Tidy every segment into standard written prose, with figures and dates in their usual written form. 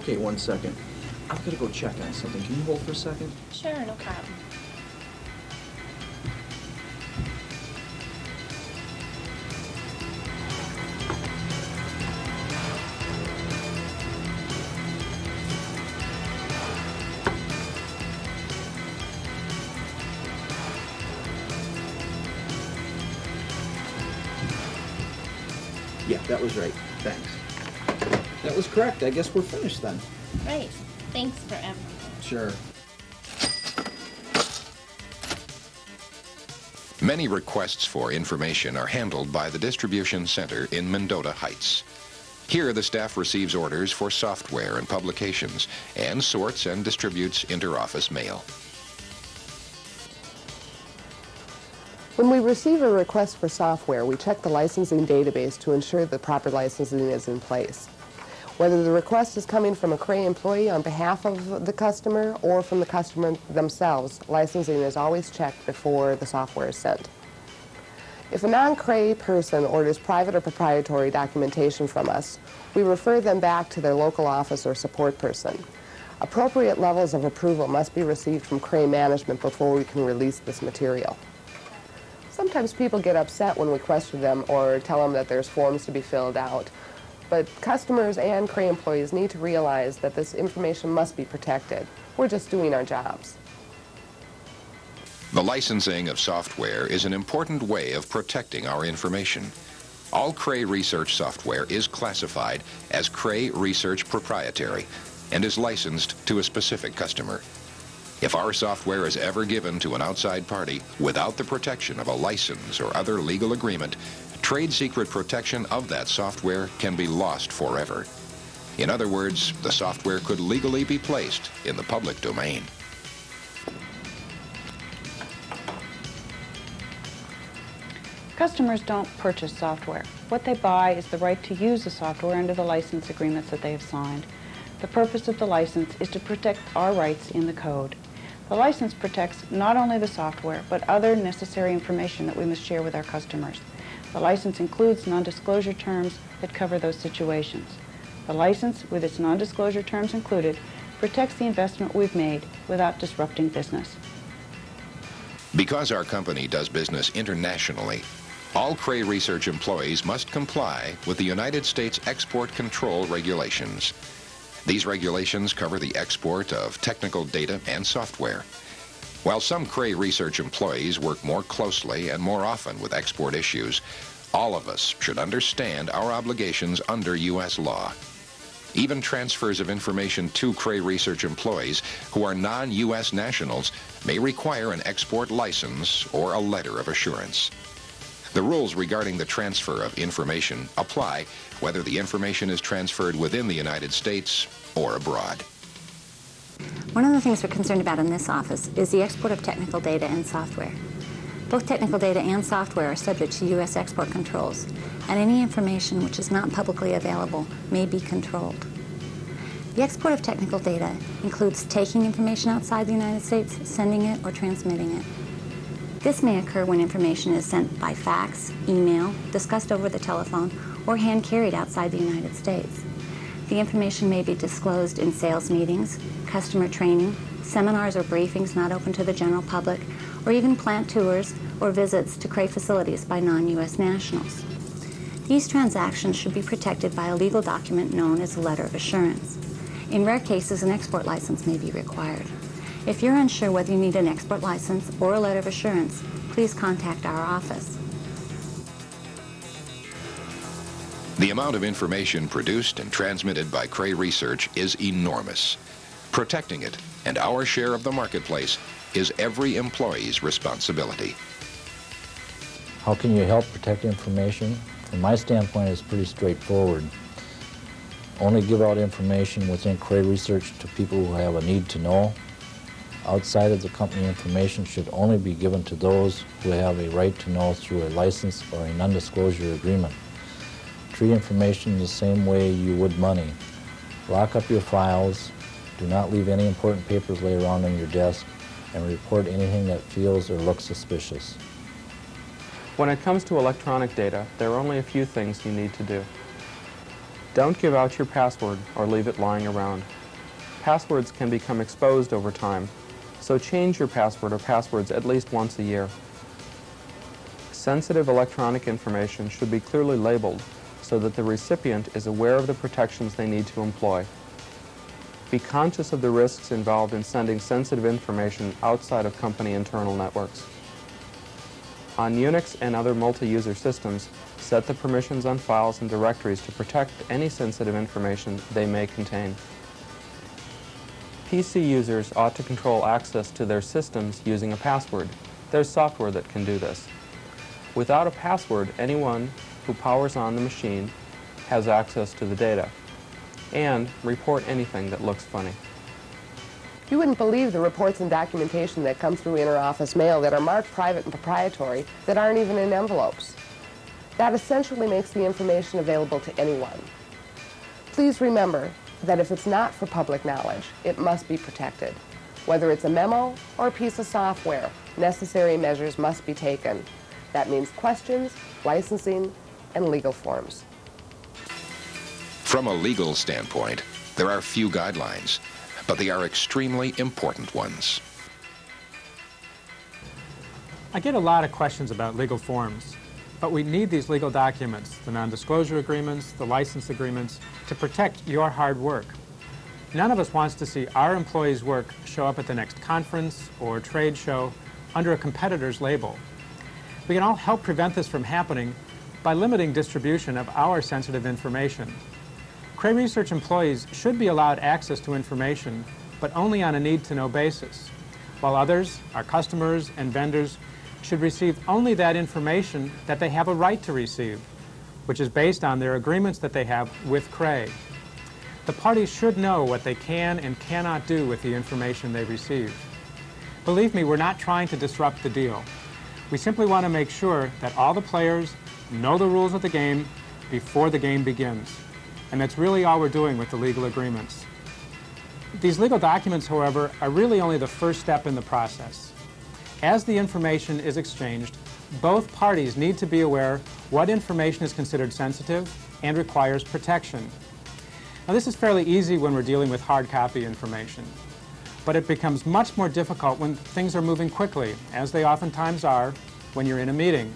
Okay, 1 second. I'm gonna go check on something. Can you hold for a second? Sure, no problem. Yeah, that was right. Thanks. That was correct. I guess we're finished then. Great. Thanks for everything. Sure. Many requests for information are handled by the distribution center in Mendota Heights. Here, the staff receives orders for software and publications and sorts and distributes interoffice mail. When we receive a request for software, we check the licensing database to ensure the proper licensing is in place. Whether the request is coming from a Cray employee on behalf of the customer or from the customer themselves, licensing is always checked before the software is sent. If a non-Cray person orders private or proprietary documentation from us, we refer them back to their local office or support person. Appropriate levels of approval must be received from Cray management before we can release this material. Sometimes people get upset when we question them or tell them that there's forms to be filled out. But customers and Cray employees need to realize that this information must be protected. We're just doing our jobs. The licensing of software is an important way of protecting our information. All Cray Research software is classified as Cray Research Proprietary and is licensed to a specific customer. If our software is ever given to an outside party without the protection of a license or other legal agreement, trade secret protection of that software can be lost forever. In other words, the software could legally be placed in the public domain. Customers don't purchase software. What they buy is the right to use the software under the license agreements that they have signed. The purpose of the license is to protect our rights in the code. The license protects not only the software, but other necessary information that we must share with our customers. The license includes non-disclosure terms that cover those situations. The license, with its non-disclosure terms included, protects the investment we've made without disrupting business. Because our company does business internationally, all Cray Research employees must comply with the United States Export Control Regulations. These regulations cover the export of technical data and software. While some Cray Research employees work more closely and more often with export issues, all of us should understand our obligations under U.S. law. Even transfers of information to Cray Research employees who are non-U.S. nationals may require an export license or a letter of assurance. The rules regarding the transfer of information apply whether the information is transferred within the United States or abroad. One of the things we're concerned about in this office is the export of technical data and software. Both technical data and software are subject to U.S. export controls, and any information which is not publicly available may be controlled. The export of technical data includes taking information outside the United States, sending it, or transmitting it. This may occur when information is sent by fax, email, discussed over the telephone, or hand-carried outside the United States. The information may be disclosed in sales meetings, customer training, seminars or briefings not open to the general public, or even plant tours or visits to Cray facilities by non-U.S. nationals. These transactions should be protected by a legal document known as a letter of assurance. In rare cases, an export license may be required. If you're unsure whether you need an export license or a letter of assurance, please contact our office. The amount of information produced and transmitted by Cray Research is enormous. Protecting it and our share of the marketplace is every employee's responsibility. How can you help protect information? From my standpoint, it's pretty straightforward. Only give out information within Cray Research to people who have a need to know. Outside of the company, information should only be given to those who have a right to know through a license or a non-disclosure agreement. Treat information the same way you would money. Lock up your files, do not leave any important papers lay around on your desk, and report anything that feels or looks suspicious. When it comes to electronic data, there are only a few things you need to do. Don't give out your password or leave it lying around. Passwords can become exposed over time, so change your password or passwords at least once a year. Sensitive electronic information should be clearly labeled so that the recipient is aware of the protections they need to employ. Be conscious of the risks involved in sending sensitive information outside of company internal networks. On Unix and other multi-user systems, set the permissions on files and directories to protect any sensitive information they may contain. PC users ought to control access to their systems using a password. There's software that can do this. Without a password, anyone who powers on the machine has access to the data. And report anything that looks funny. You wouldn't believe the reports and documentation that come through inter-office mail that are marked private and proprietary that aren't even in envelopes. That essentially makes the information available to anyone. Please remember that if it's not for public knowledge, it must be protected. Whether it's a memo or a piece of software, necessary measures must be taken. That means questions, licensing, and legal forms. From a legal standpoint, there are few guidelines, but they are extremely important ones. I get a lot of questions about legal forms, but we need these legal documents, the non-disclosure agreements, the license agreements, to protect your hard work. None of us wants to see our employees' work show up at the next conference or trade show under a competitor's label. We can all help prevent this from happening by limiting distribution of our sensitive information. Cray Research employees should be allowed access to information, but only on a need-to-know basis, while others, our customers and vendors, should receive only that information that they have a right to receive, which is based on their agreements that they have with Cray. The parties should know what they can and cannot do with the information they receive. Believe me, we're not trying to disrupt the deal. We simply want to make sure that all the players know the rules of the game before the game begins. And that's really all we're doing with the legal agreements. These legal documents, however, are really only the first step in the process. As the information is exchanged, both parties need to be aware what information is considered sensitive and requires protection. Now, this is fairly easy when we're dealing with hard copy information, but it becomes much more difficult when things are moving quickly, as they oftentimes are when you're in a meeting.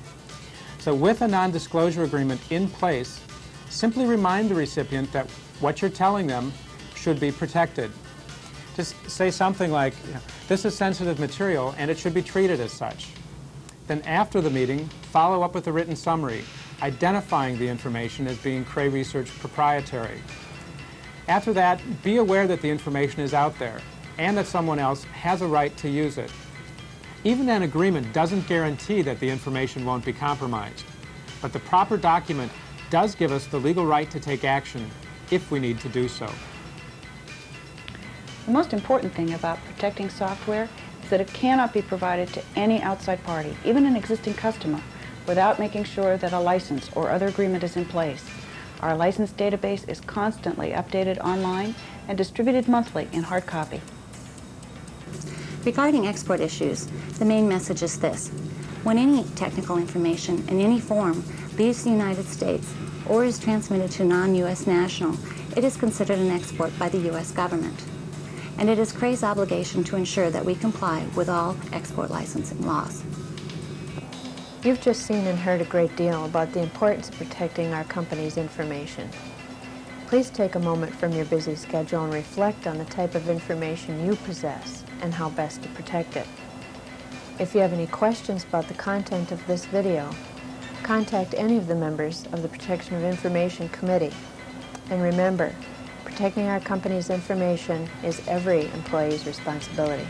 So with a non-disclosure agreement in place, simply remind the recipient that what you're telling them should be protected. Just say something like, this is sensitive material and it should be treated as such. Then after the meeting, follow up with a written summary, identifying the information as being Cray Research proprietary. After that, be aware that the information is out there and that someone else has a right to use it. Even an agreement doesn't guarantee that the information won't be compromised, but the proper document does give us the legal right to take action if we need to do so. The most important thing about protecting software is that it cannot be provided to any outside party, even an existing customer, without making sure that a license or other agreement is in place. Our license database is constantly updated online and distributed monthly in hard copy. Regarding export issues, the main message is this. When any technical information in any form leaves the United States or is transmitted to non-U.S. national, it is considered an export by the U.S. government. And it is Cray's obligation to ensure that we comply with all export licensing laws. You've just seen and heard a great deal about the importance of protecting our company's information. Please take a moment from your busy schedule and reflect on the type of information you possess and how best to protect it. If you have any questions about the content of this video, contact any of the members of the Protection of Information Committee. And remember, protecting our company's information is every employee's responsibility.